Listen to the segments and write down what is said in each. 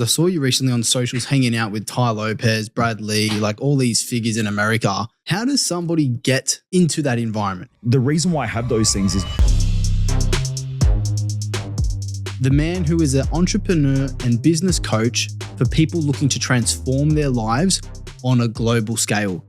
I saw you recently on socials hanging out with Ty Lopez, Brad Lee, like all these figures in America. How does somebody get into that environment? The reason why I have those things is the man who is an entrepreneur and business coach for people looking to transform their lives on a global scale.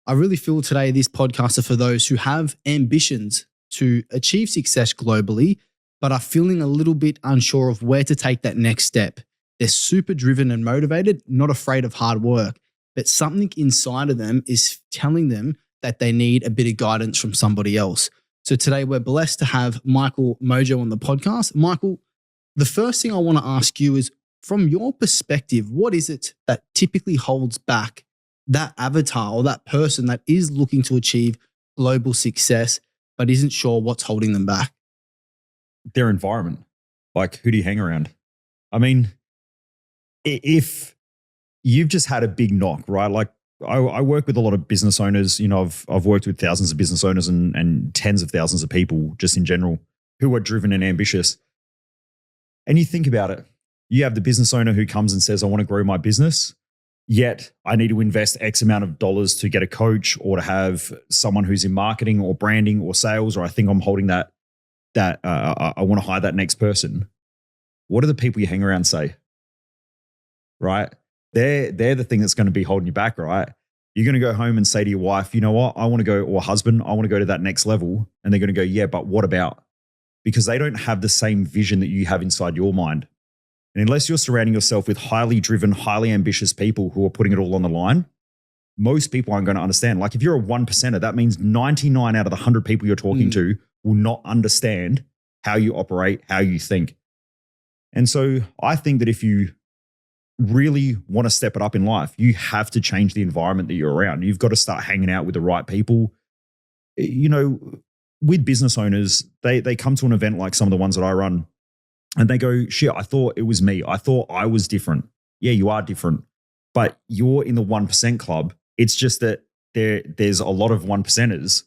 I really feel today this podcast is for those who have ambitions to achieve success globally, but are feeling a little bit unsure of where to take that next step. They're super driven and motivated, not afraid of hard work, but something inside of them is telling them that they need a bit of guidance from somebody else. So today we're blessed to have Michael Mojo on the podcast. Michael, the first thing I want to ask you is, from your perspective, what is it that typically holds back that avatar or that person that is looking to achieve global success but isn't sure what's holding them back? Their environment. Like, who do you hang around? I mean, if you've just had a big knock, right? Like I work with a lot of business owners. You know, I've worked with thousands of business owners and tens of thousands of people just in general who are driven and ambitious. And you think about it, you have the business owner who comes and says, I want to grow my business, yet I need to invest X amount of dollars to get a coach or to have someone who's in marketing or branding or sales, or I think I'm holding that I want to hire that next person. What do the people you hang around say? Right? They're the thing that's going to be holding you back, right? You're going to go home and say to your wife, you know what, I want to go, or husband, I want to go to that next level. And they're going to go, yeah, but what about? Because they don't have the same vision that you have inside your mind. And unless you're surrounding yourself with highly driven, highly ambitious people who are putting it all on the line, most people aren't going to understand. Like if you're a 1%er, that means 99 out of the 100 people you're talking to will not understand how you operate, how you think. And so I think that if you really want to step it up in life, you have to change the environment that you're around. You've got to start hanging out with the right people. You know, with business owners, they come to an event like some of the ones that I run and they go, shit, I thought it was me. I thought I was different. Yeah, you are different, but you're in the 1% club. It's just that there's a lot of 1%ers.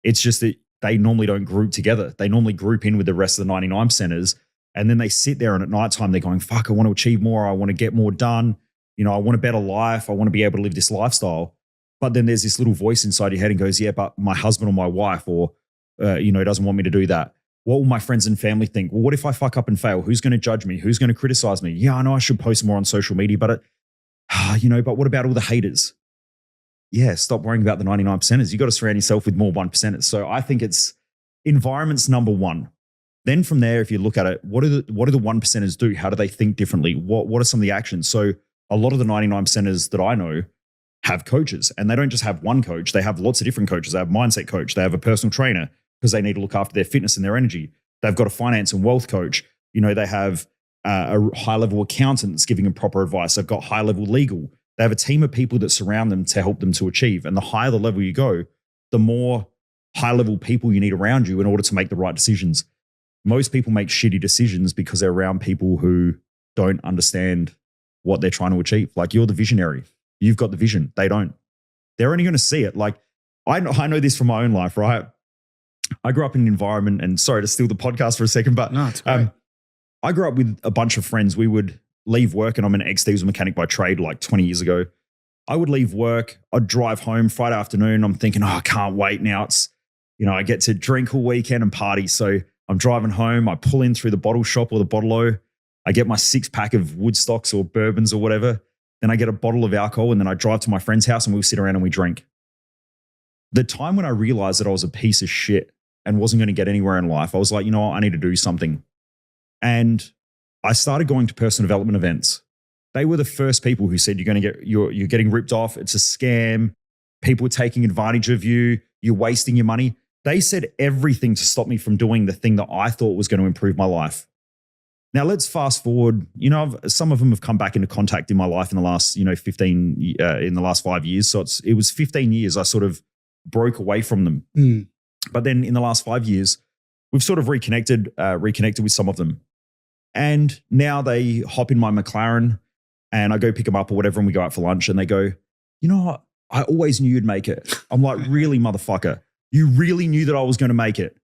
It's just that they normally don't group together. They normally group in with the rest of the 99%ers. And then they sit there and at nighttime, they're going, fuck, I want to achieve more. I want to get more done. You know, I want a better life. I want to be able to live this lifestyle. But then there's this little voice inside your head and goes, yeah, but my husband or my wife or, doesn't want me to do that. What will my friends and family think? Well, what if I fuck up and fail? Who's going to judge me? Who's going to criticize me? Yeah, I know I should post more on social media, but but what about all the haters? Yeah, stop worrying about the 99%ers. You got to surround yourself with more 1%ers. So I think it's environment's number one. Then from there, if you look at it, what do the 1%ers do? How do they think differently? What are some of the actions? So a lot of the 99%ers that I know have coaches, and they don't just have one coach. They have lots of different coaches. They have a mindset coach. They have a personal trainer because they need to look after their fitness and their energy. They've got a finance and wealth coach. You know, they have a high-level accountant that's giving them proper advice. They've got high-level legal. They have a team of people that surround them to help them to achieve. And the higher the level you go, the more high-level people you need around you in order to make the right decisions. Most people make shitty decisions because they're around people who don't understand what they're trying to achieve. Like, you're the visionary. You've got the vision. They don't. They're only going to see it. Like, I know this from my own life, right? I grew up in an environment, and sorry to steal the podcast for a second, but no, it's great. I grew up with a bunch of friends. We would leave work, and I'm an ex-diesel mechanic by trade like 20 years ago. I would leave work. I'd drive home Friday afternoon. I'm thinking, I can't wait. Now it's, I get to drink all weekend and party. So I'm driving home. I pull in through the bottle shop or the bottle-o. I get my 6-pack of Woodstocks or bourbons or whatever. Then I get a bottle of alcohol, and then I drive to my friend's house and we'll sit around and we drink. The time when I realized that I was a piece of shit and wasn't going to get anywhere in life, I was like, you know what? I need to do something. And I started going to personal development events. They were the first people who said, you're getting ripped off. It's a scam. People are taking advantage of you. You're wasting your money. They said everything to stop me from doing the thing that I thought was going to improve my life. Now let's fast forward. Some of them have come back into contact in my life in the last, in the last 5 years. So it was 15 years I sort of broke away from them. But then in the last 5 years, we've sort of reconnected with some of them. And now they hop in my McLaren and I go pick them up or whatever, and we go out for lunch, and they go, you know what? I always knew you'd make it. I'm like, really, motherfucker? You really knew that I was going to make it.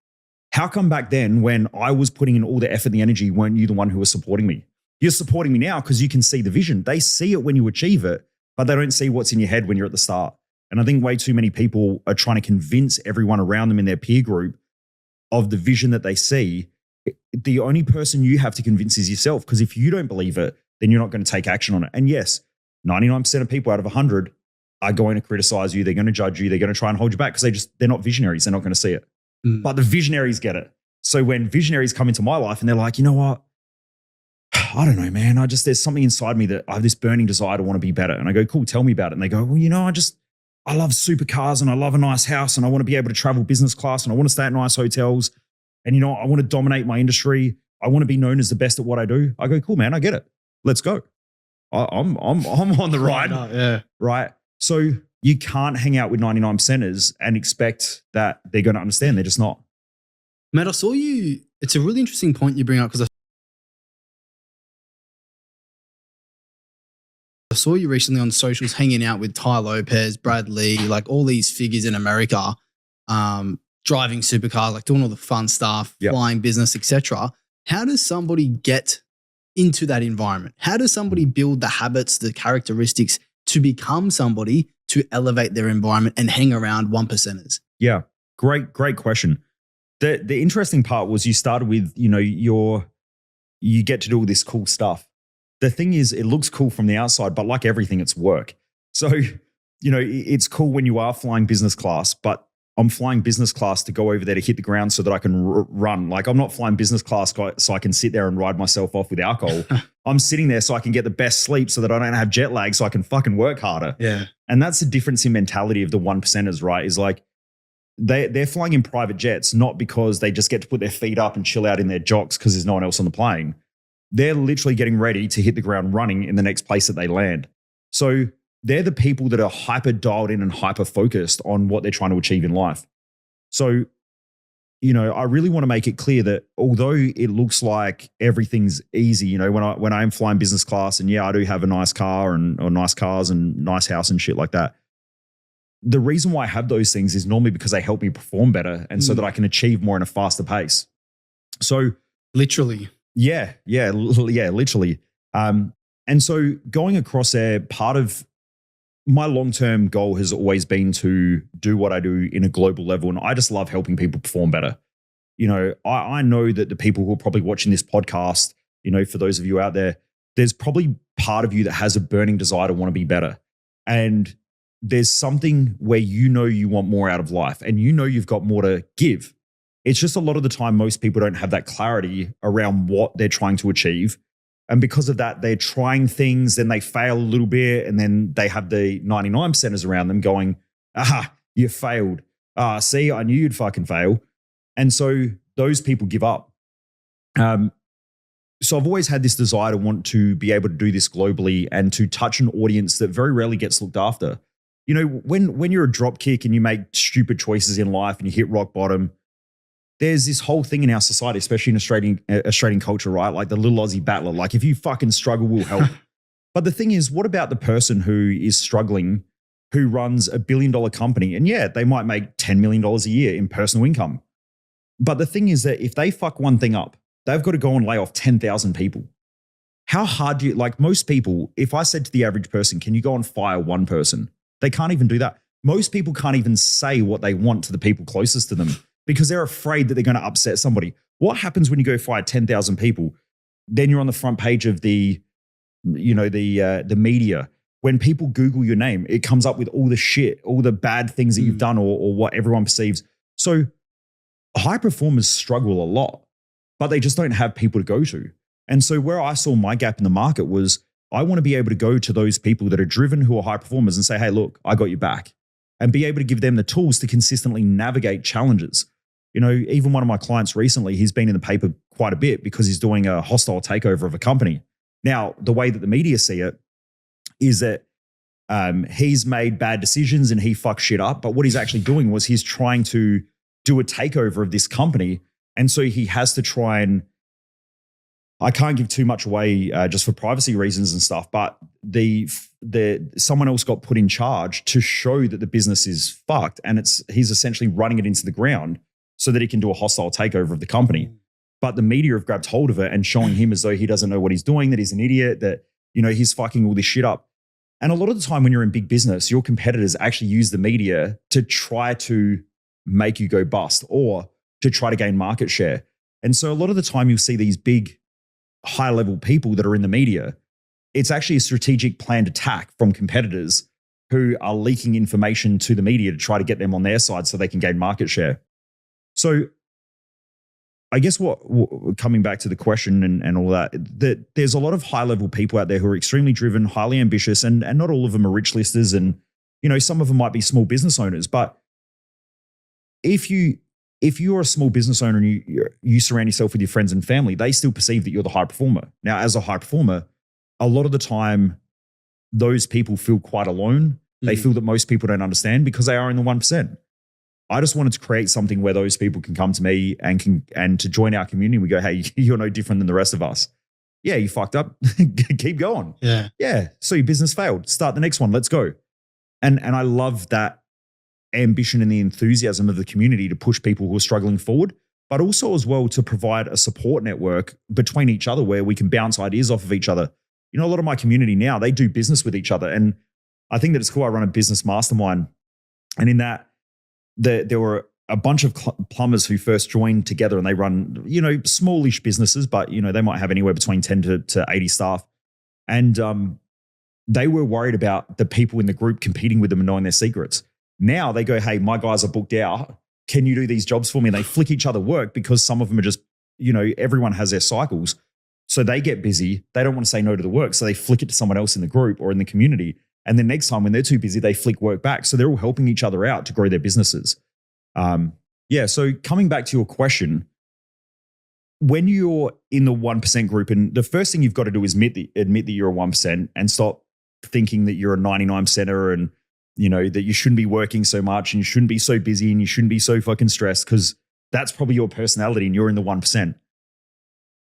How come back then, when I was putting in all the effort and the energy, weren't you the one who was supporting me? You're supporting me now because you can see the vision. They see it when you achieve it, but they don't see what's in your head when you're at the start. And I think way too many people are trying to convince everyone around them in their peer group of the vision that they see. The only person you have to convince is yourself, because if you don't believe it, then you're not going to take action on it. And yes, 99% of people out of 100 are going to criticize you. They're going to judge you. They're going to try and hold you back because they're not visionaries. They're not going to see it. But the visionaries get it. So when visionaries come into my life and they're like, you know what? I don't know, man. There's something inside me that I have this burning desire to want to be better. And I go, cool, tell me about it. And they go, well, you know, I love supercars and I love a nice house and I want to be able to travel business class and I want to stay at nice hotels. And, you know, I want to dominate my industry. I want to be known as the best at what I do. I go, cool, man, I get it. Let's go. I'm on the ride. Yeah. Right. So you can't hang out with 99%ers and expect that they're going to understand. They're just not. Matt, I saw you. It's a really interesting point you bring up because I saw you recently on socials hanging out with Ty Lopez, Brad Lee, like all these figures in America, driving supercars, like doing all the fun stuff, flying business, etc. How does somebody get into that environment? How does somebody build the habits, the characteristics to become somebody to elevate their environment and hang around 1%ers? Yeah, great question. The interesting part was you started with, you know, you get to do all this cool stuff. The thing is, it looks cool from the outside, but like everything, it's work. So, you know, it's cool when you are flying business class, but I'm flying business class to go over there to hit the ground so that I can run. Like I'm not flying business class so I can sit there and ride myself off with alcohol. I'm sitting there so I can get the best sleep so that I don't have jet lag so I can fucking work harder. Yeah. And that's the difference in mentality of the 1%ers, right? Is like they're flying in private jets, not because they just get to put their feet up and chill out in their jocks because there's no one else on the plane. They're literally getting ready to hit the ground running in the next place that they land. So they're the people that are hyper dialed in and hyper focused on what they're trying to achieve in life. So, you know, I really want to make it clear that although it looks like everything's easy, you know, when I'm flying business class and I do have a nice car or nice cars and nice house and shit like that. The reason why I have those things is normally because they help me perform better and so that I can achieve more in a faster pace. So literally. Yeah, literally. And so going across there, part of my long-term goal has always been to do what I do in a global level. And I just love helping people perform better. You know, I know that the people who are probably watching this podcast, you know, for those of you out there, there's probably part of you that has a burning desire to want to be better. And there's something where you know you want more out of life and you know you've got more to give. It's just a lot of the time, most people don't have that clarity around what they're trying to achieve. And because of that, they're trying things, then they fail a little bit, and then they have the 99%ers around them going, you failed. See, I knew you'd fucking fail. And so those people give up. So I've always had this desire to want to be able to do this globally and to touch an audience that very rarely gets looked after. You know, when you're a drop kick and you make stupid choices in life and you hit rock bottom, there's this whole thing in our society, especially in Australian culture, right? Like the little Aussie battler. Like if you fucking struggle, we'll help. But the thing is, what about the person who is struggling, who runs $1 billion company? And yeah, they might make $10 million a year in personal income. But the thing is that if they fuck one thing up, they've got to go and lay off 10,000 people. How hard do you, like most people, if I said to the average person, can you go and fire one person? They can't even do that. Most people can't even say what they want to the people closest to them, because they're afraid that they're going to upset somebody. What happens when you go fire 10,000 people? Then you're on the front page of the media. When people Google your name, it comes up with all the shit, all the bad things that you've done or what everyone perceives. So high performers struggle a lot, but they just don't have people to go to. And so where I saw my gap in the market was I want to be able to go to those people that are driven, who are high performers, and say, hey, look, I got your back. And be able to give them the tools to consistently navigate challenges. You know, even one of my clients recently, he's been in the paper quite a bit because he's doing a hostile takeover of a company. Now, the way that the media see it is that he's made bad decisions and he fucked shit up. But what he's actually doing was he's trying to do a takeover of this company. And so he has to try and, I can't give too much away just for privacy reasons and stuff, but someone else got put in charge to show that the business is fucked, and he's essentially running it into the ground so that he can do a hostile takeover of the company. but the media have grabbed hold of it and showing him as though he doesn't know what he's doing, that he's an idiot, that, he's fucking all this shit up. And a lot of the time when you're in big business, your competitors actually use the media to try to make you go bust or to try to gain market share. And so a lot of the time you'll see these big high level people that are in the media. It's actually a strategic planned attack from competitors who are leaking information to the media to try to get them on their side so they can gain market share. So I guess coming back to the question and all that there's a lot of high level people out there who are extremely driven, highly ambitious, and not all of them are rich listers. And, some of them might be small business owners. But if you're a small business owner and you surround yourself with your friends and family, they still perceive that you're the high performer. Now, as a high performer, a lot of the time, those people feel quite alone. They feel that most people don't understand because they are in the 1%. I just wanted to create something where those people can come to me and to join our community. We go, hey, you're no different than the rest of us. Yeah, you fucked up. Keep going. Yeah. So your business failed. Start the next one. Let's go. And I love that ambition and the enthusiasm of the community to push people who are struggling forward, but also as well to provide a support network between each other where we can bounce ideas off of each other. A lot of my community now, they do business with each other. And I think that it's cool. I run a business mastermind. And in that, there were a bunch of plumbers who first joined together, and they run, smallish businesses, but, they might have anywhere between 10 to 80 staff. And they were worried about the people in the group competing with them and knowing their secrets. Now they go, hey, my guys are booked out. Can you do these jobs for me? And they flick each other work because some of them are just, everyone has their cycles. So they get busy. They don't want to say no to the work. So they flick it to someone else in the group or in the community. And then next time when they're too busy, they flick work back. So they're all helping each other out to grow their businesses. So coming back to your question, when you're in the 1% group, and the first thing you've got to do is admit that you're a 1% and stop thinking that you're a 99%er and, that you shouldn't be working so much and you shouldn't be so busy and you shouldn't be so fucking stressed, because that's probably your personality and you're in the 1%.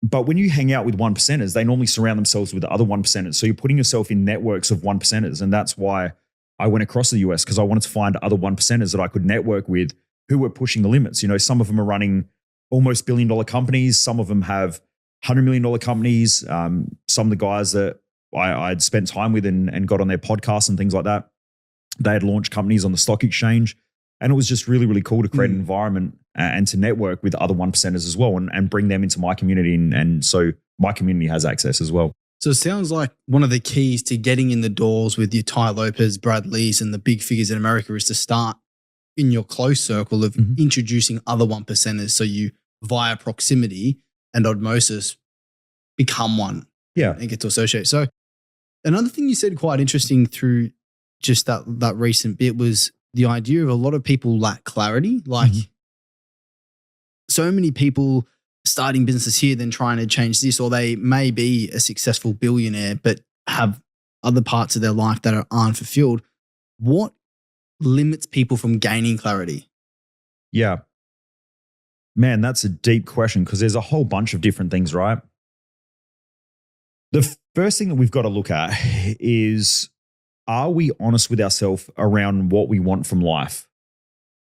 But when you hang out with 1%ers, they normally surround themselves with other 1%ers. So you're putting yourself in networks of 1%ers. And that's why I went across the US, because I wanted to find other 1%ers that I could network with who were pushing the limits. Some of them are running almost $1 billion companies. Some of them have $100 million companies. Some of the guys that I'd spent time with and got on their podcasts and things like that, they had launched companies on the stock exchange. And it was just really, really cool to create an environment and to network with other 1%ers as well and bring them into my community. And so my community has access as well. So it sounds like one of the keys to getting in the doors with your Ty Lopez, Brad Lees, and the big figures in America is to start in your close circle of introducing other 1%ers. So you, via proximity and osmosis, become one. Yeah. And get to associate. So another thing you said quite interesting through just that recent bit was the idea of a lot of people lack clarity. Like so many people starting businesses here, then trying to change this, or they may be a successful billionaire, but have other parts of their life that aren't fulfilled. What limits people from gaining clarity? Yeah. Man, that's a deep question because there's a whole bunch of different things, right? The first thing that we've got to look at is, are we honest with ourselves around what we want from life?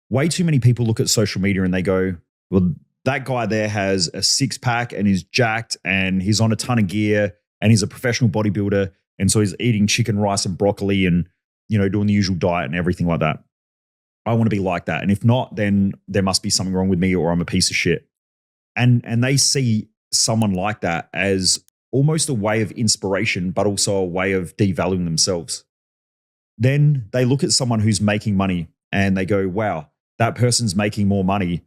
Way too many people look at social media and they go, well, that guy there has a 6-pack and he's jacked and he's on a ton of gear and he's a professional bodybuilder. And so he's eating chicken, rice and broccoli and, doing the usual diet and everything like that. I want to be like that. And if not, then there must be something wrong with me or I'm a piece of shit. And they see someone like that as almost a way of inspiration, but also a way of devaluing themselves. Then they look at someone who's making money and they go, wow, that person's making more money.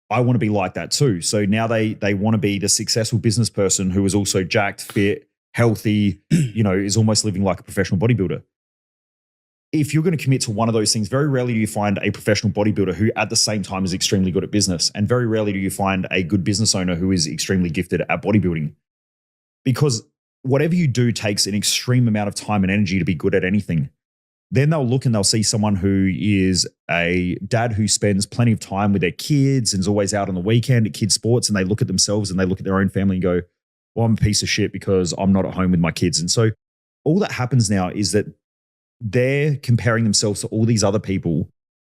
I want to be like that too. So now they want to be the successful business person who is also jacked, fit, healthy, is almost living like a professional bodybuilder. If you're going to commit to one of those things, very rarely do you find a professional bodybuilder who at the same time is extremely good at business. And very rarely do you find a good business owner who is extremely gifted at bodybuilding. Because whatever you do takes an extreme amount of time and energy to be good at anything. Then they'll look and they'll see someone who is a dad who spends plenty of time with their kids and is always out on the weekend at kids' sports, and they look at themselves and they look at their own family and go, well, I'm a piece of shit because I'm not at home with my kids. And so all that happens now is that they're comparing themselves to all these other people,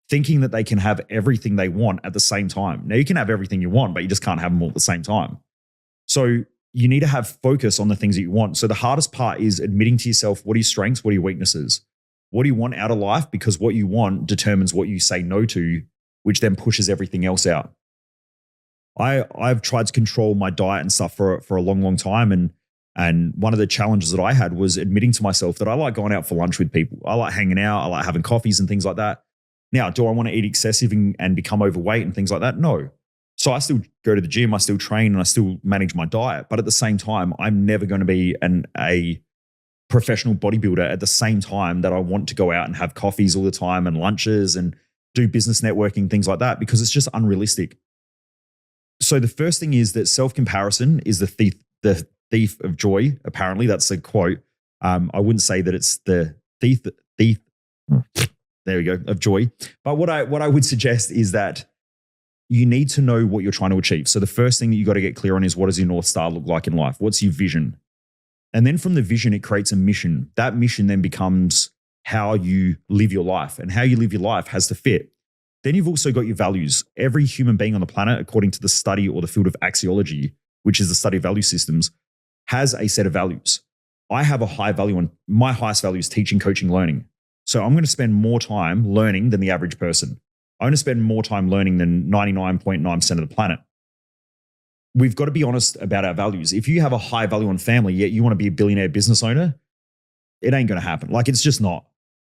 thinking that they can have everything they want at the same time. Now, you can have everything you want, but you just can't have them all at the same time. So you need to have focus on the things that you want. So the hardest part is admitting to yourself, what are your strengths? What are your weaknesses? What do you want out of life? Because what you want determines what you say no to, which then pushes everything else out. I've tried to control my diet and stuff for a long, long time. And one of the challenges that I had was admitting to myself that I like going out for lunch with people. I like hanging out. I like having coffees and things like that. Now, do I want to eat excessive and become overweight and things like that? No. So I still go to the gym, I still train, and I still manage my diet. But at the same time, I'm never going to be a professional bodybuilder at the same time that I want to go out and have coffees all the time and lunches and do business networking, things like that, because it's just unrealistic. So the first thing is that self-comparison is the thief of joy. Apparently, that's a quote. I wouldn't say that it's the thief. There we go, of joy. But what I would suggest is that you need to know what you're trying to achieve. So the first thing that you got to get clear on is, what does your North Star look like in life? What's your vision? And then from the vision, it creates a mission. That mission then becomes how you live your life, and how you live your life has to fit. Then you've also got your values. Every human being on the planet, according to the study or the field of axiology, which is the study of value systems, has a set of values. I have a high value, and my highest value is teaching, coaching, learning. So I'm going to spend more time learning than the average person. I'm going to spend more time learning than 99.9% of the planet. We've got to be honest about our values. If you have a high value on family, yet you want to be a billionaire business owner, it ain't going to happen. Like, it's just not.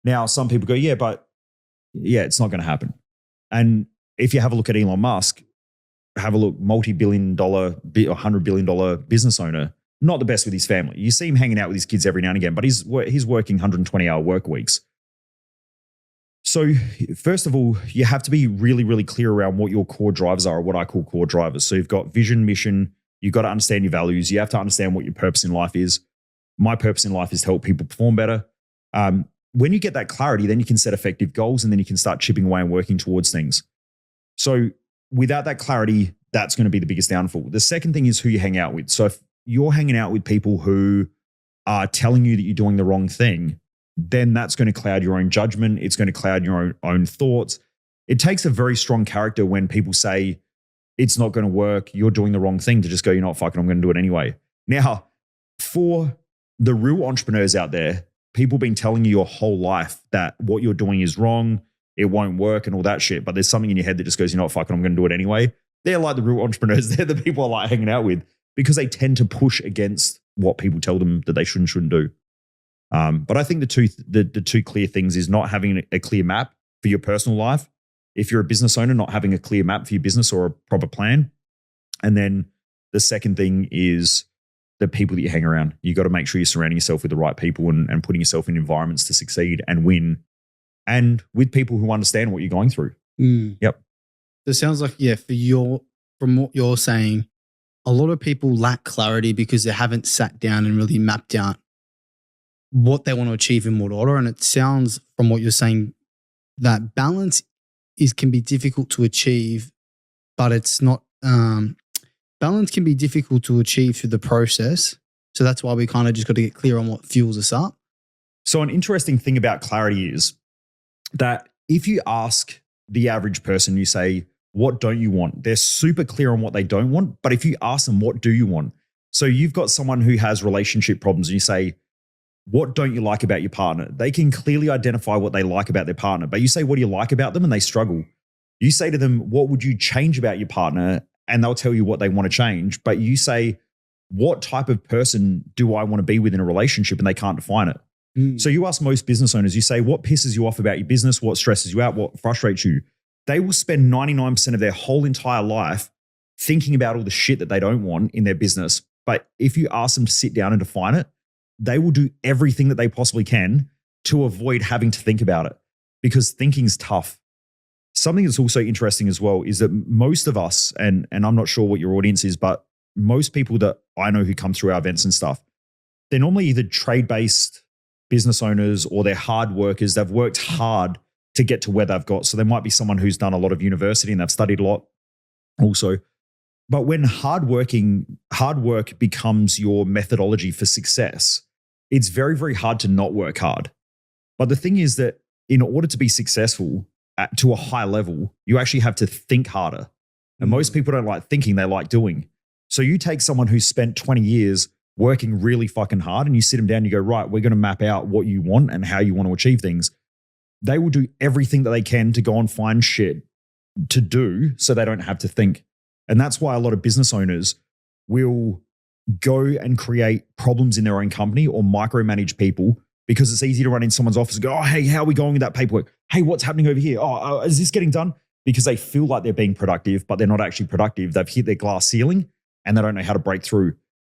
Now, some people go, it's not going to happen. And if you have a look at Elon Musk, have a look, multi-billion dollar, $100 billion business owner, not the best with his family. You see him hanging out with his kids every now and again, but he's working 120-hour work weeks. So first of all, you have to be really, really clear around what your core drivers are, or what I call core drivers. So you've got vision, mission. You've got to understand your values. You have to understand what your purpose in life is. My purpose in life is to help people perform better. When you get that clarity, then you can set effective goals, and then you can start chipping away and working towards things. So without that clarity, that's going to be the biggest downfall. The second thing is who you hang out with. So if you're hanging out with people who are telling you that you're doing the wrong thing, then that's going to cloud your own judgment. It's going to cloud your own thoughts. It takes a very strong character when people say it's not going to work, you're doing the wrong thing, to just go, you know what, fuck it, I'm going to do it anyway. Now, for the real entrepreneurs out there, people been telling you your whole life that what you're doing is wrong, it won't work and all that shit, but there's something in your head that just goes, you know what, fuck it, I'm going to do it anyway. They're like the real entrepreneurs. They're the people I like hanging out with, because they tend to push against what people tell them that they shouldn't do. But I think the two clear things is not having a clear map for your personal life. If you're a business owner, not having a clear map for your business or a proper plan. And then the second thing is the people that you hang around. You got to make sure you're surrounding yourself with the right people and putting yourself in environments to succeed and win, and with people who understand what you're going through. Yep. So it sounds like, from what you're saying, a lot of people lack clarity because they haven't sat down and really mapped out what they want to achieve in what order. And it sounds from what you're saying that balance can be difficult to achieve, but it's not, balance can be difficult to achieve through the process. So that's why we kind of just got to get clear on what fuels us up. So an interesting thing about clarity is that if you ask the average person, you say, what don't you want? They're super clear on what they don't want. But if you ask them, what do you want? So you've got someone who has relationship problems and you say, what don't you like about your partner? They can clearly identify what they like about their partner. But you say, what do you like about them? And they struggle. You say to them, what would you change about your partner? And they'll tell you what they want to change. But you say, what type of person do I want to be with in a relationship? And they can't define it. So you ask most business owners, you say, what pisses you off about your business? What stresses you out? What frustrates you? They will spend 99% of their whole entire life thinking about all the shit that they don't want in their business. But if you ask them to sit down and define it, they will do everything that they possibly can to avoid having to think about it, because thinking's tough. Something that's also interesting as well is that most of us, and I'm not sure what your audience is, but most people that I know who come through our events and stuff, they're normally either trade-based business owners or they're hard workers. They've worked hard to get to where they've got. So there might be someone who's done a lot of university and they've studied a lot also. But when hard work becomes your methodology for success, it's very, very hard to not work hard. But the thing is that in order to be successful to a high level, you actually have to think harder. And most people don't like thinking, they like doing. So you take someone who's spent 20 years working really fucking hard and you sit them down and you go, right, we're going to map out what you want and how you want to achieve things. They will do everything that they can to go and find shit to do so they don't have to think. And that's why a lot of business owners will go and create problems in their own company or micromanage people because it's easy to run in someone's office and go, oh, hey, how are we going with that paperwork? Hey, what's happening over here? Oh, is this getting done? Because they feel like they're being productive, but they're not actually productive. They've hit their glass ceiling and they don't know how to break through.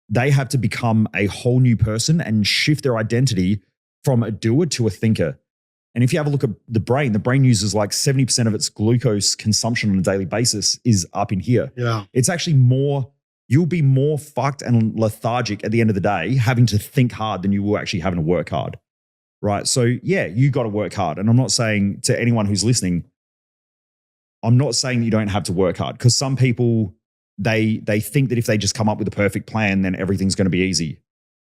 They have to become a whole new person and shift their identity from a doer to a thinker. And if you have a look at the brain uses like 70% of its glucose consumption on a daily basis is up in here. Yeah. It's actually more, you'll be more fucked and lethargic at the end of the day having to think hard than you will actually having to work hard. Right. So yeah, you got to work hard. And I'm not saying to anyone who's listening, I'm not saying you don't have to work hard, because some people, they think that if they just come up with a perfect plan, then everything's going to be easy.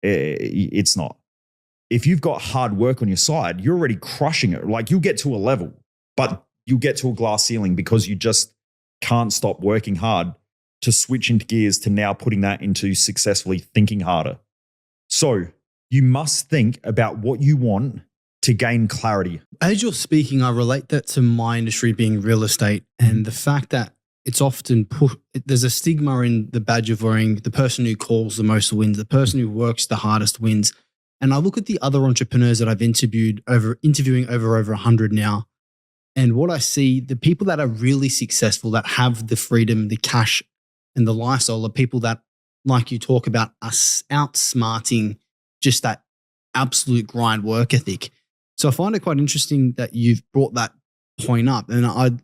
It's not. If you've got hard work on your side, you're already crushing it. Like, you'll get to a level, but you'll get to a glass ceiling because you just can't stop working hard to switch into gears to now putting that into successfully thinking harder. So you must think about what you want to gain clarity. As you're speaking, I relate that to my industry being real estate and the fact that it's often there's a stigma in the badge of wearing the person who calls the most wins, the person who works the hardest wins. And I look at the other entrepreneurs that I've interviewing over 100 now. And what I see, the people that are really successful, that have the freedom, the cash and the lifestyle, are people that, like you talk about, are outsmarting just that absolute grind work ethic. So I find it quite interesting that you've brought that point up. And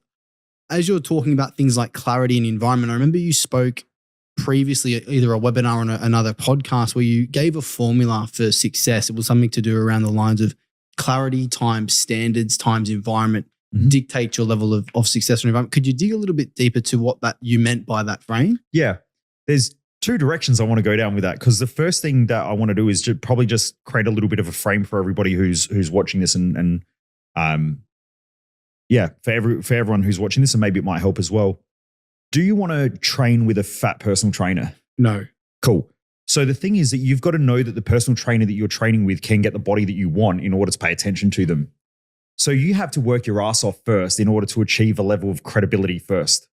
as you're talking about things like clarity and environment, I remember you spoke previously at either a webinar or another podcast where you gave a formula for success. It was something to do around the lines of clarity times standards times environment dictate your level of success or environment. Could you dig a little bit deeper to what that you meant by that frame? Yeah. There's two directions I want to go down with that, because the first thing that I want to do is to probably just create a little bit of a frame for everybody who's watching this and for everyone who's watching this, and maybe it might help as well. Do you want to train with a fat personal trainer? No. Cool. So the thing is that you've got to know that the personal trainer that you're training with can get the body that you want in order to pay attention to them. So you have to work your ass off first in order to achieve a level of credibility first.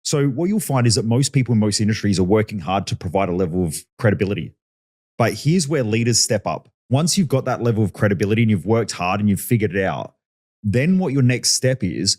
So what you'll find is that most people in most industries are working hard to provide a level of credibility. But here's where leaders step up. Once you've got that level of credibility and you've worked hard and you've figured it out, then what your next step is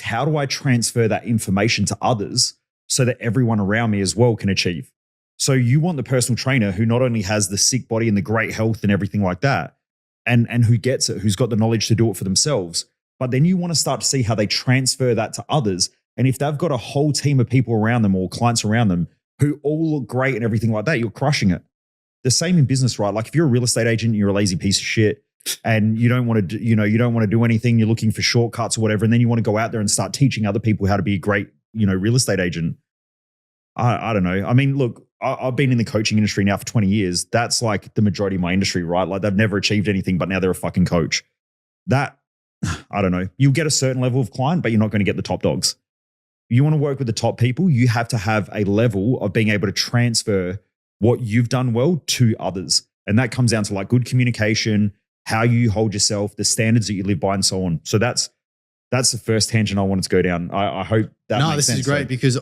how do I transfer that information to others so that everyone around me as well can achieve? So you want the personal trainer who not only has the sick body and the great health and everything like that, and who gets it, who's got the knowledge to do it for themselves, but then you want to start to see how they transfer that to others. And if they've got a whole team of people around them or clients around them who all look great and everything like that, you're crushing it. The same in business, right? Like if you're a real estate agent, you're a lazy piece of shit, and you don't want to, you don't want to do anything. You're looking for shortcuts or whatever. And then you want to go out there and start teaching other people how to be a great, real estate agent. I don't know. I mean, look, I've been in the coaching industry now for 20 years. That's like the majority of my industry, right? Like they've never achieved anything, but now they're a fucking coach. That, I don't know. You'll get a certain level of client, but you're not going to get the top dogs. You want to work with the top people, you have to have a level of being able to transfer what you've done well to others. And that comes down to like good communication, how you hold yourself, the standards that you live by, and so on. So that's the first tangent I wanted to go down. I hope that makes sense. No, this is great because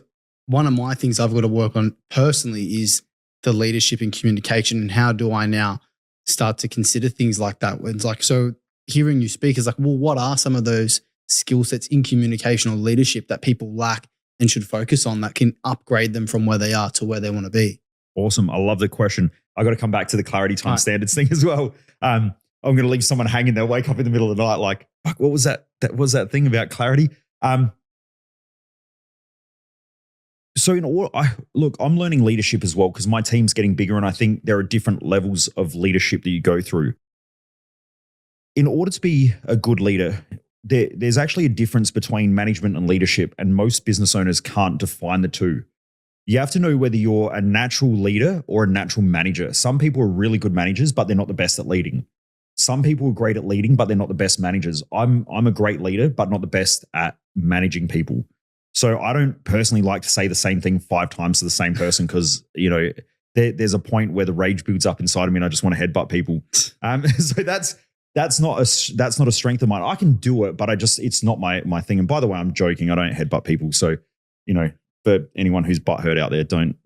one of my things I've got to work on personally is the leadership and communication, and how do I now start to consider things like that? It's like, so hearing you speak is like, well, what are some of those skill sets in communication or leadership that people lack and should focus on that can upgrade them from where they are to where they want to be? Awesome. I love the question. I got to come back to the clarity time standards thing as well. I'm going to leave someone hanging. They'll wake up in the middle of the night like, fuck, what was that? That was that thing about clarity. So I'm learning leadership as well because my team's getting bigger, and I think there are different levels of leadership that you go through. In order to be a good leader, there's actually a difference between management and leadership, and most business owners can't define the two. You have to know whether you're a natural leader or a natural manager. Some people are really good managers, but they're not the best at leading. Some people are great at leading, but they're not the best managers. I'm a great leader, but not the best at managing people. So I don't personally like to say the same thing 5 times to the same person because, there's a point where the rage builds up inside of me and I just want to headbutt people. So that's not a strength of mine. I can do it, but it's not my thing. And by the way, I'm joking. I don't headbutt people. So, for anyone who's butthurt out there, don't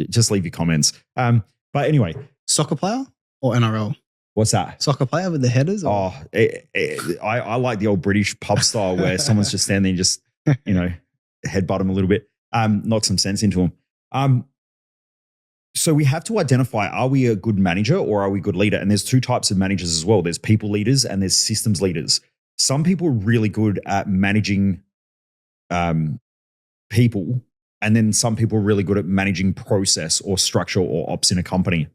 just leave your comments. But anyway. Soccer player or NRL? What's that? Soccer player with the headers? Or? I like the old British pub style where someone's just standing and just, headbutt them a little bit, knock some sense into them. So we have to identify, are we a good manager or are we a good leader? And there's 2 types of managers as well. There's people leaders and there's systems leaders. Some people are really good at managing people, and then some people are really good at managing process or structure or ops in a company.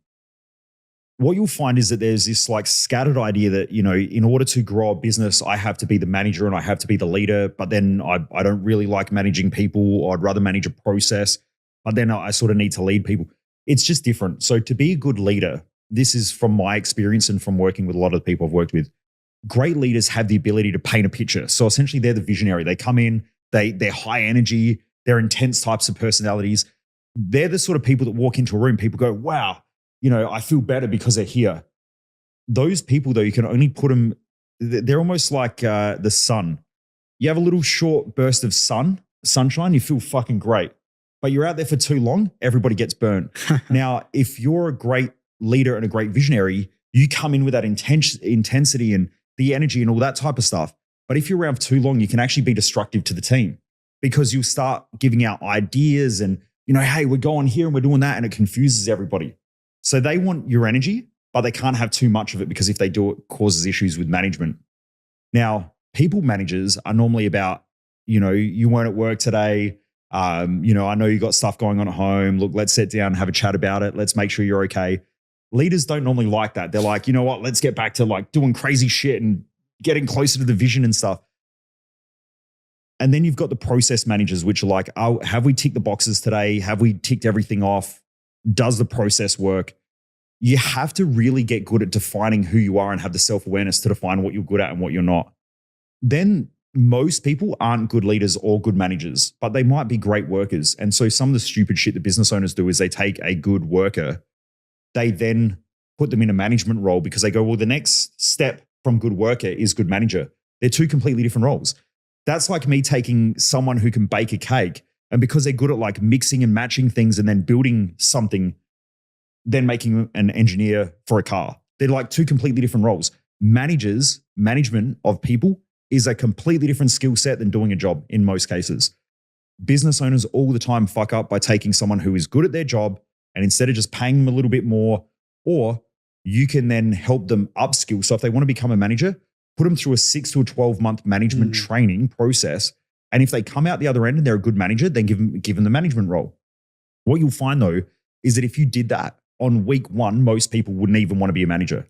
What you'll find is that there's this like scattered idea that, in order to grow a business, I have to be the manager and I have to be the leader, but then I don't really like managing people, or I'd rather manage a process, but then I sort of need to lead people. It's just different. So to be a good leader, this is from my experience and from working with a lot of the people I've worked with, great leaders have the ability to paint a picture. So essentially they're the visionary. They come in, they're high energy, they're intense types of personalities. They're the sort of people that walk into a room, people go, wow, I feel better because they're here. Those people though, you can only put them, they're almost like the sun. You have a little short burst of sunshine, you feel fucking great. But you're out there for too long, everybody gets burned. Now, if you're a great leader and a great visionary, you come in with that intensity and the energy and all that type of stuff. But if you're around for too long, you can actually be destructive to the team because you'll start giving out ideas and, hey, we're going here and we're doing that, and it confuses everybody. So they want your energy, but they can't have too much of it because if they do, it causes issues with management. Now, people managers are normally about, you weren't at work today. I know you got stuff going on at home. Look, let's sit down and have a chat about it. Let's make sure you're okay. Leaders don't normally like that. They're like, you know what? Let's get back to like doing crazy shit and getting closer to the vision and stuff. And then you've got the process managers, which are like, oh, have we ticked the boxes today? Have we ticked everything off? Does the process work? You have to really get good at defining who you are and have the self-awareness to define what you're good at and what you're not. Then most people aren't good leaders or good managers, but they might be great workers. And so some of the stupid shit that business owners do is they take a good worker, they then put them in a management role because they go, well, the next step from good worker is good manager. They're 2 completely different roles. That's like me taking someone who can bake a cake, and because they're good at like mixing and matching things and then building something, then making an engineer for a car. They're like 2 completely different roles. Management of people is a completely different skill set than doing a job in most cases. Business owners all the time fuck up by taking someone who is good at their job, and instead of just paying them a little bit more, or you can then help them upskill. So if they want to become a manager, put them through a 6 to a 12-month management training process. And if they come out the other end and they're a good manager, then give them the management role. What you'll find though, is that if you did that on week 1, most people wouldn't even want to be a manager.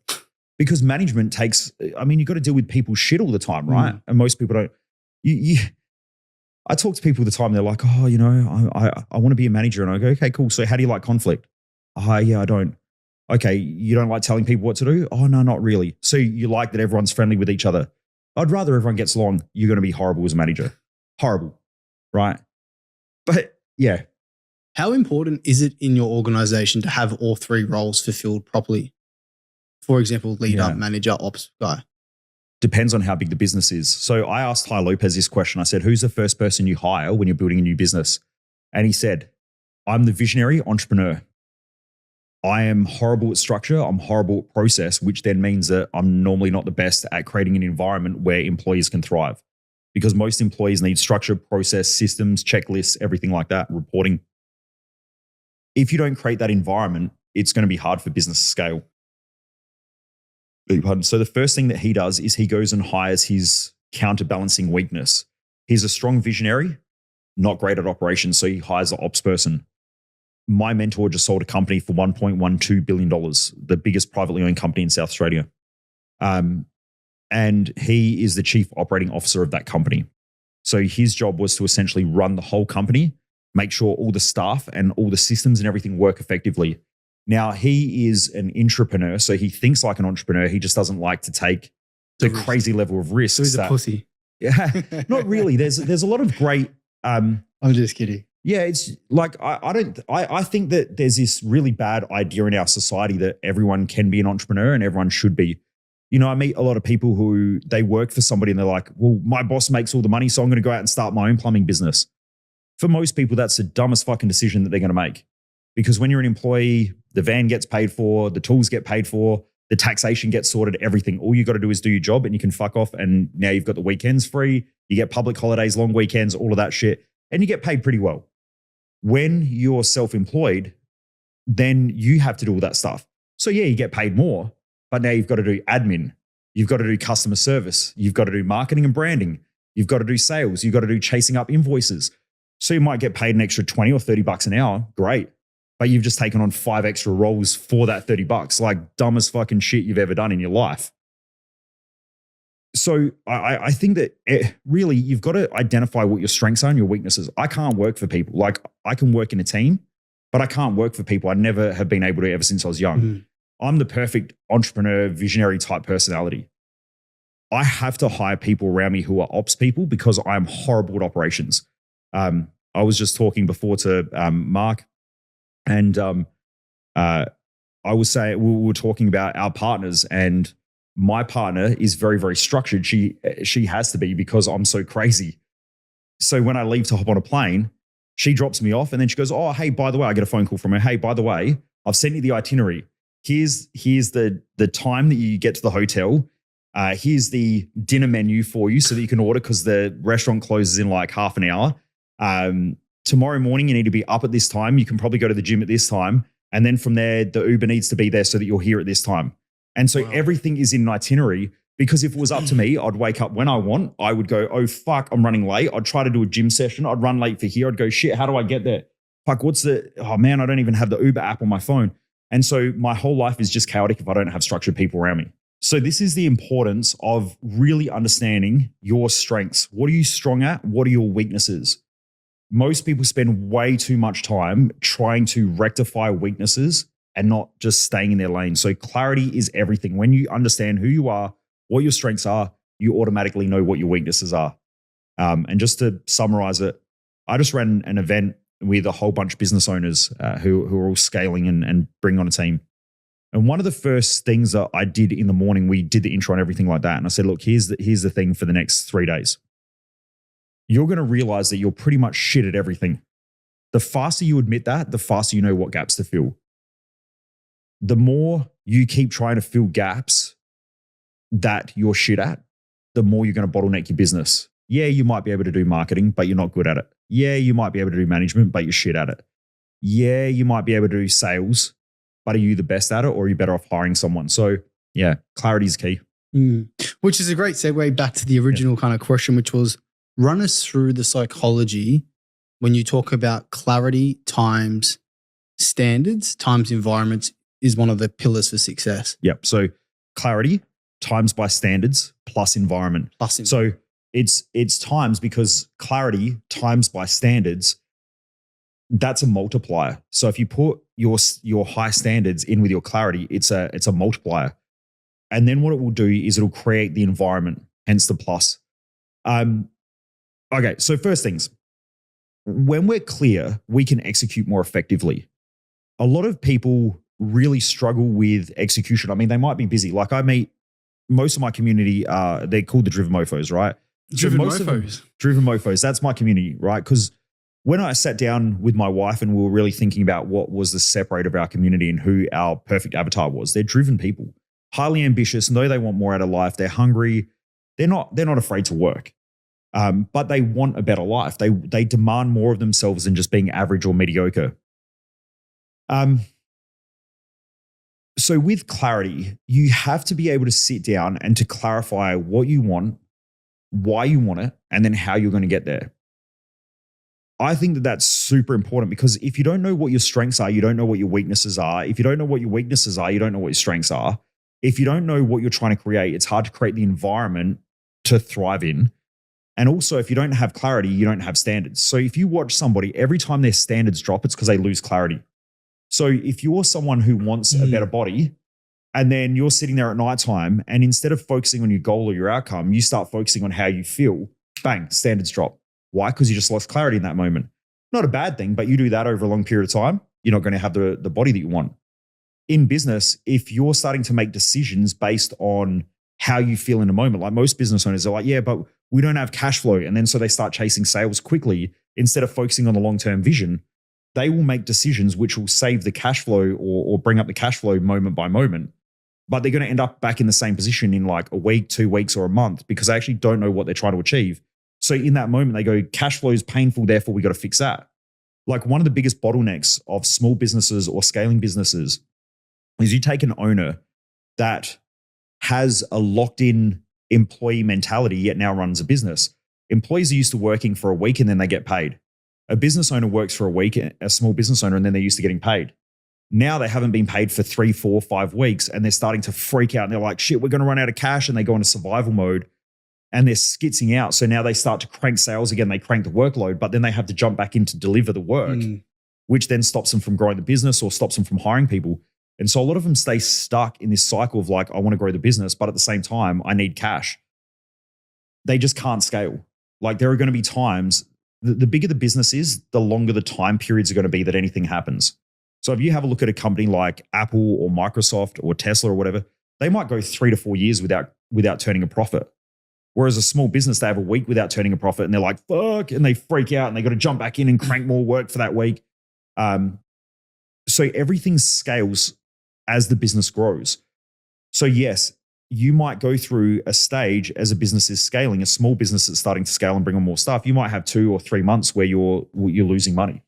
Because management takes, you've got to deal with people's shit all the time, right? And most people don't. I talk to people all the time. They're like, oh, I want to be a manager. And I go, okay, cool. So how do you like conflict? Oh, yeah, I don't. Okay, you don't like telling people what to do? Oh, no, not really. So you like that everyone's friendly with each other? I'd rather everyone gets along. You're going to be horrible as a manager. Horrible, right? But yeah. How important is it in your organization to have all 3 roles fulfilled properly? For example, leader, manager, ops guy. Depends on how big the business is. So I asked Ty Lopez this question. I said, who's the first person you hire when you're building a new business? And he said, I'm the visionary entrepreneur. I am horrible at structure. I'm horrible at process, which then means that I'm normally not the best at creating an environment where employees can thrive, because most employees need structure, process, systems, checklists, everything like that, reporting. If you don't create that environment, it's going to be hard for business to scale. So the first thing that he does is he goes and hires his counterbalancing weakness. He's a strong visionary, not great at operations, so he hires an ops person. My mentor just sold a company for $1.12 billion, the biggest privately owned company in South Australia. And he is the chief operating officer of that company. So his job was to essentially run the whole company, make sure all the staff and all the systems and everything work effectively. Now, he is an intrapreneur, so he thinks like an entrepreneur. He just doesn't like to take the crazy level of risk. So he's a pussy. Not really. There's a lot of great. I'm just kidding. Yeah, it's like I think that there's this really bad idea in our society that everyone can be an entrepreneur and everyone should be. You know, I meet a lot of people who they work for somebody and they're like, well, my boss makes all the money, so I'm going to go out and start my own plumbing business. For most people, that's the dumbest fucking decision that they're going to make. Because when you're an employee, the van gets paid for, the tools get paid for, the taxation gets sorted, everything. All you got to do is do your job and you can fuck off. And now you've got the weekends free. You get public holidays, long weekends, all of that shit. And you get paid pretty well. When you're self-employed, then you have to do all that stuff. So yeah, you get paid more, but now you've got to do admin. You've got to do customer service. You've got to do marketing and branding. You've got to do sales. You've got to do chasing up invoices. So you might get paid an extra 20 or 30 bucks an hour. Great. But you've just taken on 5 extra roles for that 30 bucks, like dumbest fucking shit you've ever done in your life. So I think that really you've got to identify what your strengths are and your weaknesses. I can't work for people. Like I can work in a team, but I can't work for people. I never have been able to ever since I was young. Mm-hmm. I'm the perfect entrepreneur, visionary type personality. I have to hire people around me who are ops people because I'm horrible at operations. I was just talking before to Mark, and I was saying we were talking about our partners, and my partner is very, very structured. She has to be because I'm so crazy. So when I leave to hop on a plane, she drops me off, and then she goes, "Oh, hey, by the way," I get a phone call from her. "Hey, by the way, I've sent you the itinerary. Here's the time that you get to the hotel. Here's the dinner menu for you so that you can order because the restaurant closes in like half an hour. Tomorrow morning, you need to be up at this time. You can probably go to the gym at this time. And then from there, the Uber needs to be there so that you're here at this time." And so everything is in an itinerary, because if it was up to me, I'd wake up when I want. I would go, "Oh, fuck, I'm running late." I'd try to do a gym session. I'd run late for here. I'd go, "Shit, how do I get there? Fuck, oh man, I don't even have the Uber app on my phone." And so my whole life is just chaotic if I don't have structured people around me. So this is the importance of really understanding your strengths. What are you strong at? What are your weaknesses? Most people spend way too much time trying to rectify weaknesses and not just staying in their lane. So clarity is everything. When you understand who you are, what your strengths are, you automatically know what your weaknesses are. And just to summarize it, I just ran an event with a whole bunch of business owners who are all scaling and bringing on a team. And one of the first things that I did in the morning, we did the intro and everything like that. And I said, "Look, here's the thing for the next 3 days. You're going to realize that you're pretty much shit at everything. The faster you admit that, the faster you know what gaps to fill. The more you keep trying to fill gaps that you're shit at, the more you're going to bottleneck your business. Yeah, you might be able to do marketing, but you're not good at it. Yeah, you might be able to do management, but you're shit at it. Yeah, you might be able to do sales, but are you the best at it, or are you better off hiring someone?" So yeah, clarity is key. Which is a great segue back to the original kind of question, which was, run us through the psychology when you talk about clarity times standards times environments is one of the pillars for success. Yep. So clarity times by standards plus environment. So it's times, because clarity times by standards, that's a multiplier. So if you put your high standards in with your clarity, it's a multiplier. And then what it will do is it'll create the environment, hence the plus. Okay, so first things, when we're clear, we can execute more effectively. A lot of people really struggle with execution. I mean, they might be busy. Like I meet most of my community, they're called the Driven Mofos, right? Driven Mofos. Driven Mofos, that's my community, right? Because when I sat down with my wife and we were really thinking about what was the separator of our community and who our perfect avatar was, they're driven people, highly ambitious, know they want more out of life, they're hungry, they're not afraid to work. But they want a better life. They demand more of themselves than just being average or mediocre. So with clarity, you have to be able to sit down and to clarify what you want, why you want it, and then how you're going to get there. I think that that's super important, because if you don't know what your strengths are, you don't know what your weaknesses are. If you don't know what your weaknesses are, you don't know what your strengths are. If you don't know what you're trying to create, it's hard to create the environment to thrive in. And also, if you don't have clarity, you don't have standards. So if you watch somebody, every time their standards drop, it's because they lose clarity. So if you're someone who wants a better body, and then you're sitting there at nighttime, and instead of focusing on your goal or your outcome, you start focusing on how you feel, bang, standards drop. Why? Because you just lost clarity in that moment. Not a bad thing, but you do that over a long period of time, you're not going to have the body that you want. In business, if you're starting to make decisions based on how you feel in a moment, like most business owners are like, yeah, but we don't have cash flow. And then so they start chasing sales quickly instead of focusing on the long-term vision. They will make decisions which will save the cash flow or bring up the cash flow moment by moment. But they're going to end up back in the same position in like a week, 2 weeks, or a month because they actually don't know what they're trying to achieve. So in that moment, they go, cash flow is painful, therefore we got to fix that. Like one of the biggest bottlenecks of small businesses or scaling businesses is you take an owner that has a locked-in employee mentality yet now runs a business. Employees are used to working for a week and then they get paid. A business owner works for a week, a small business owner, and then they're used to getting paid. Now they haven't been paid for 3, 4, 5 weeks and they're starting to freak out and they're like, shit, we're going to run out of cash, and they go into survival mode and they're skitzing out. So now they start to crank sales again. They crank the workload, but then they have to jump back in to deliver the work, which then stops them from growing the business or stops them from hiring people. And so a lot of them stay stuck in this cycle of like, I want to grow the business, but at the same time, I need cash. They just can't scale. Like there are going to be times, the bigger the business is, the longer the time periods are going to be that anything happens. So if you have a look at a company like Apple or Microsoft or Tesla or whatever, they might go 3 to 4 years without turning a profit. Whereas a small business, they have a week without turning a profit and they're like, fuck, and they freak out and they got to jump back in and crank more work for that week. So everything scales as the business grows. So yes, you might go through a stage as a business is scaling, a small business that's starting to scale and bring on more staff. You might have 2 or 3 months where you're losing money,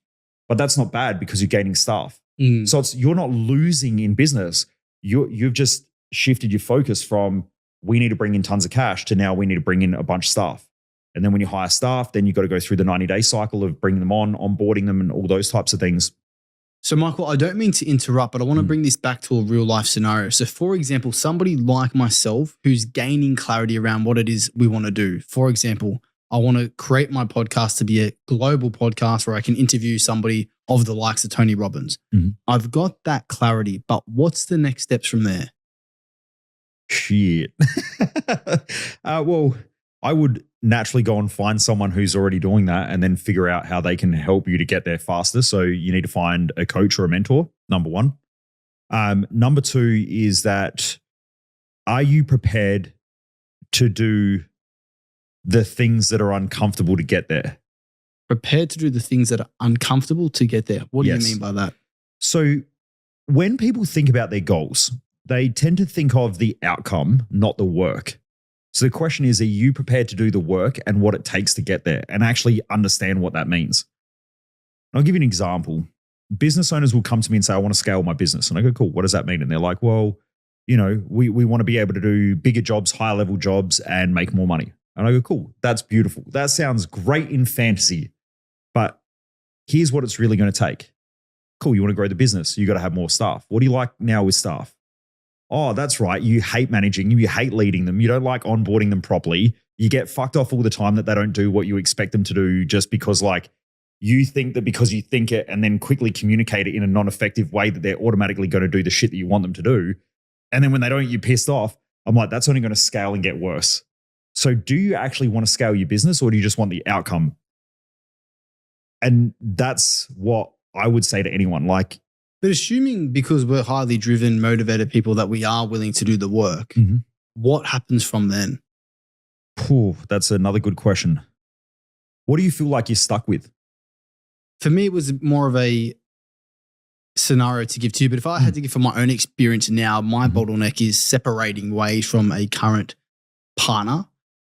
but that's not bad because you're gaining staff. So you're not losing in business. You've just shifted your focus from we need to bring in tons of cash to now we need to bring in a bunch of staff. And then when you hire staff, then you've got to go through the 90-day cycle of bringing them on, onboarding them and all those types of things. So Michael, I don't mean to interrupt, but I want to bring this back to a real life scenario. So for example, somebody like myself who's gaining clarity around what it is we want to do. For example, I want to create my podcast to be a global podcast where I can interview somebody of the likes of Tony Robbins. I've got that clarity, but what's the next steps from there? Shit. Well, I would naturally go and find someone who's already doing that and then figure out how they can help you to get there faster. So you need to find a coach or a mentor, number one. Number 2 is that, are you prepared to do the things that are uncomfortable to get there? Prepared to do the things that are uncomfortable to get there. What do you mean by that? So when people think about their goals, they tend to think of the outcome, not the work. So the question is, are you prepared to do the work and what it takes to get there and actually understand what that means? I'll give you an example. Business owners will come to me and say, I want to scale my business. And I go, cool, what does that mean? And they're like, well, we want to be able to do bigger jobs, higher level jobs and make more money. And I go, cool, that's beautiful. That sounds great in fantasy, but here's what it's really going to take. Cool, you want to grow the business. You got to have more staff. What do you like now with staff? Oh, that's right. You hate managing them. You hate leading them. You don't like onboarding them properly. You get fucked off all the time that they don't do what you expect them to do just because like you think that because you think it and then quickly communicate it in a non-effective way that they're automatically going to do the shit that you want them to do. And then when they don't, you're pissed off. I'm like, that's only going to scale and get worse. So do you actually want to scale your business or do you just want the outcome? And that's what I would say to anyone. Like, but assuming because we're highly driven, motivated people that we are willing to do the work, what happens from then? That's another good question. What do you feel like you're stuck with? For me, it was more of a scenario to give to you. But if I had to give from my own experience now, my bottleneck is separating ways from a current partner,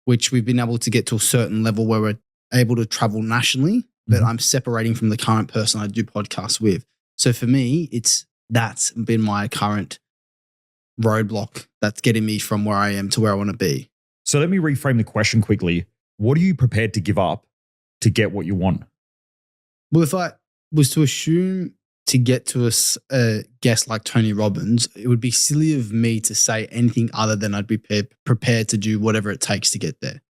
which we've been able to get to a certain level where we're able to travel nationally, but I'm separating from the current person I do podcasts with. So for me, that's been my current roadblock that's getting me from where I am to where I want to be. So let me reframe the question quickly. What are you prepared to give up to get what you want? Well, if I was to assume to get to a guest like Tony Robbins, it would be silly of me to say anything other than I'd be prepared to do whatever it takes to get there.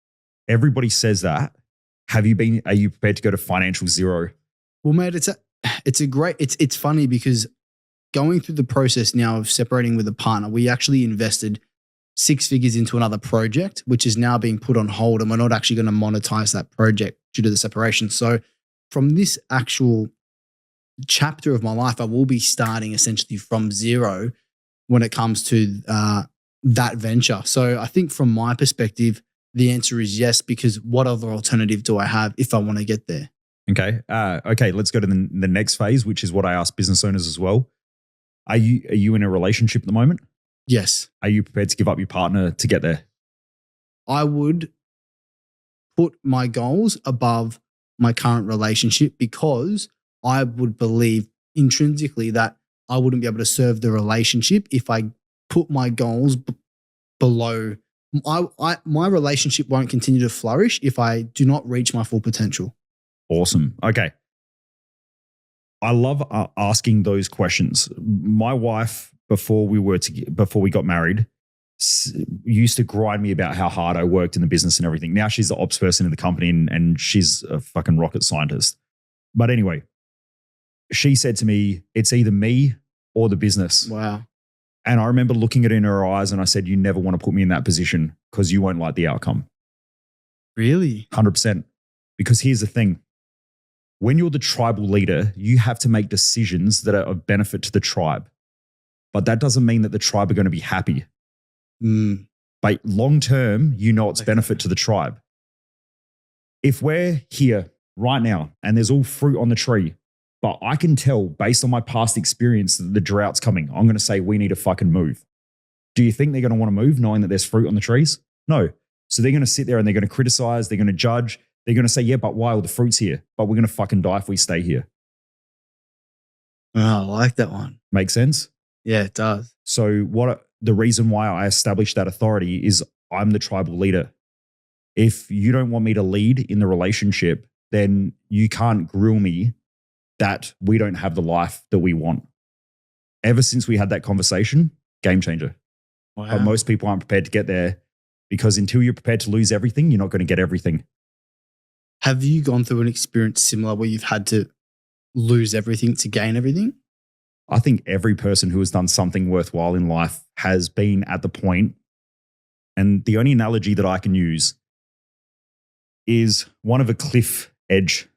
Everybody says that. Are you prepared to go to financial zero? Well, mate, it's funny because going through the process now of separating with a partner, we actually invested 6 figures into another project, which is now being put on hold, and we're not actually going to monetize that project due to the separation. So from this actual chapter of my life, I will be starting essentially from zero when it comes to that venture. So I think from my perspective, the answer is yes, because what other alternative do I have if I want to get there? Okay. Okay. Let's go to the next phase, which is what I ask business owners as well. Are you in a relationship at the moment? Yes. Are you prepared to give up your partner to get there? I would put my goals above my current relationship because I would believe intrinsically that I wouldn't be able to serve the relationship if I put my goals below. My relationship won't continue to flourish if I do not reach my full potential. Awesome. Okay. I love asking those questions. My wife, before we got married, used to grind me about how hard I worked in the business and everything. Now she's the ops person in the company and she's a fucking rocket scientist. But anyway, she said to me, it's either me or the business. Wow. And I remember looking at it in her eyes and I said, you never want to put me in that position because you won't like the outcome. Really? 100%. Because here's the thing. When you're the tribal leader, you have to make decisions that are of benefit to the tribe. But that doesn't mean that the tribe are going to be happy. But long term, it's benefit to the tribe. If we're here right now and there's all fruit on the tree, but I can tell based on my past experience that the drought's coming, I'm going to say we need to fucking move. Do you think they're going to want to move knowing that there's fruit on the trees? No. So they're going to sit there and they're going to criticize, they're going to judge, they're going to say, yeah, but why all the fruit's here? But we're going to fucking die if we stay here. Oh, I like that one. Make sense? Yeah, it does. So the reason why I established that authority is I'm the tribal leader. If you don't want me to lead in the relationship, then you can't grill me that we don't have the life that we want. Ever since we had that conversation, game changer. Wow. But most people aren't prepared to get there because until you're prepared to lose everything, you're not going to get everything. Have you gone through an experience similar where you've had to lose everything to gain everything? I think every person who has done something worthwhile in life has been at the point, and the only analogy that I can use is one of a cliff edge.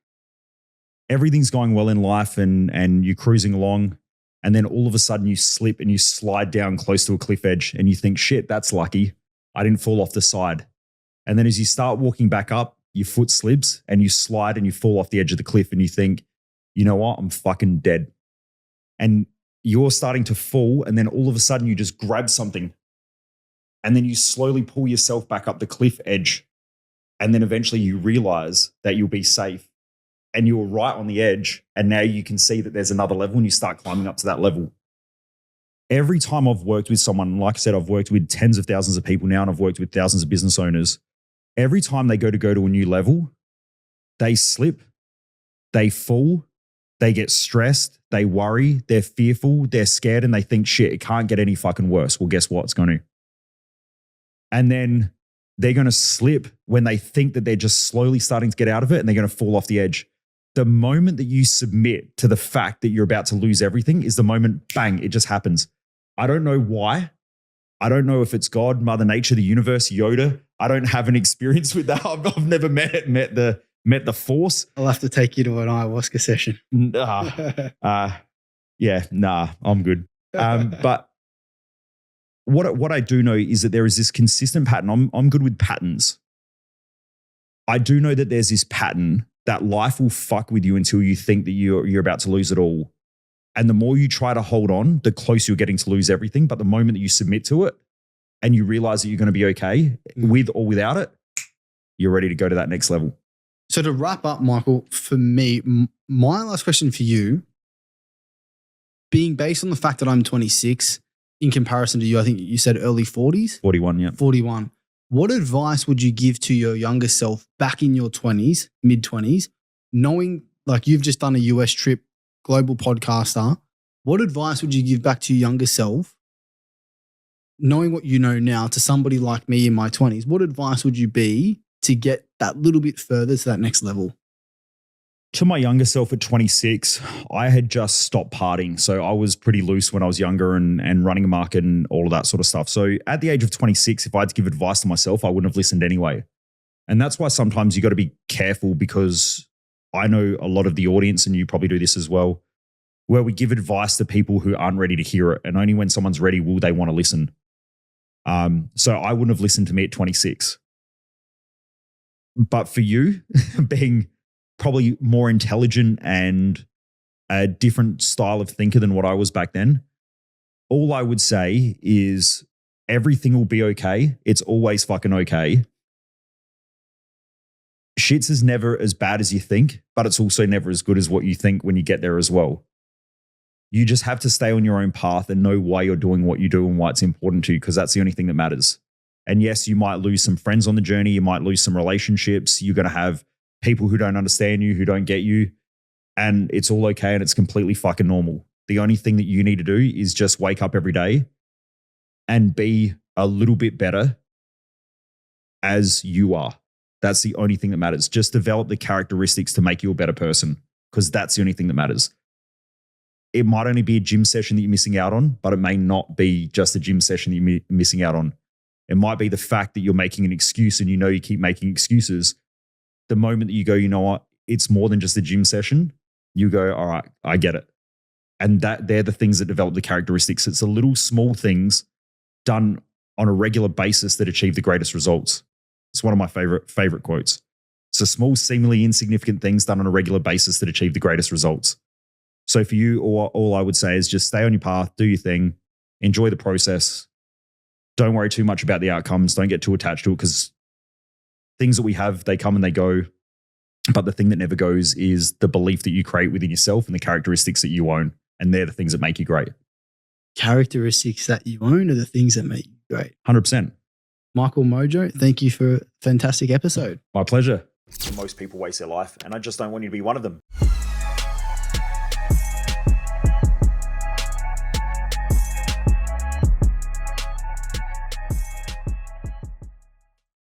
Everything's going well in life and you're cruising along, and then all of a sudden you slip and you slide down close to a cliff edge and you think, shit, that's lucky. I didn't fall off the side. And then as you start walking back up, your foot slips and you slide and you fall off the edge of the cliff and you think, you know what? I'm fucking dead. And you're starting to fall, and then all of a sudden you just grab something and then you slowly pull yourself back up the cliff edge. And then eventually you realize that you'll be safe and you were right on the edge. And now you can see that there's another level and you start climbing up to that level. Every time I've worked with someone, like I said, I've worked with tens of thousands of people now and I've worked with thousands of business owners. Every time they go to a new level, they slip, they fall, they get stressed, they worry, they're fearful, they're scared, and they think, shit, it can't get any fucking worse. Well, guess what? It's going to. And then they're going to slip when they think that they're just slowly starting to get out of it and they're going to fall off the edge. The moment that you submit to the fact that you're about to lose everything is the moment, bang, it just happens. I don't know why. I don't know if it's God, Mother Nature, the universe, Yoda. I don't have an experience with that. I've never met the force. I'll have to take you to an ayahuasca session. I'm good. But what I do know is that there is this consistent pattern. I'm good with patterns. I do know that there's this pattern that life will fuck with you until you think that you're about to lose it all. And the more you try to hold on, the closer you're getting to lose everything. But the moment that you submit to it and you realize that you're going to be okay with or without it, you're ready to go to that next level. So to wrap up, Michael, for me, my last question for you, being based on the fact that I'm 26 in comparison to you, I think you said early 40s? 41, yeah. 41. What advice would you give to your younger self back in your 20s, mid-20s, knowing like you've just done a US trip, global podcaster? What advice would you give back to your younger self, knowing what you know now, to somebody like me in my 20s? What advice would you be to get that little bit further to that next level? To my younger self at 26, I had just stopped partying. So I was pretty loose when I was younger and running a market and all of that sort of stuff. So at the age of 26, if I had to give advice to myself, I wouldn't have listened anyway. And that's why sometimes you got to be careful, because I know a lot of the audience, and you probably do this as well, where we give advice to people who aren't ready to hear it. And only when someone's ready will they want to listen. So I wouldn't have listened to me at 26. But for you, being probably more intelligent and a different style of thinker than what I was back then, all I would say is everything will be okay. It's always fucking okay. Shit's is never as bad as you think, but it's also never as good as what you think when you get there as well. You just have to stay on your own path and know why you're doing what you do and why it's important to you, because that's the only thing that matters. And yes, you might lose some friends on the journey. You might lose some relationships. You're going to have people who don't understand you, who don't get you. And it's all okay, and it's completely fucking normal. The only thing that you need to do is just wake up every day and be a little bit better as you are. That's the only thing that matters. Just develop the characteristics to make you a better person, because that's the only thing that matters. It might only be a gym session that you're missing out on, but it may not be just a gym session that you're missing out on. It might be the fact that you're making an excuse, and you know you keep making excuses. The moment that you go, you know what, it's more than just a gym session, you go, all right, I get it. And they're the things that develop the characteristics. It's the little small things done on a regular basis that achieve the greatest results. It's one of my favorite quotes. It's the small, seemingly insignificant things done on a regular basis that achieve the greatest results. So for you, all I would say is just stay on your path, do your thing, enjoy the process. Don't worry too much about the outcomes. Don't get too attached to it, because things that we have, they come and they go. But the thing that never goes is the belief that you create within yourself and the characteristics that you own. And they're the things that make you great. Characteristics that you own are the things that make you great. 100%. Michael Mojo, thank you for a fantastic episode. My pleasure. Most people waste their life, and I just don't want you to be one of them.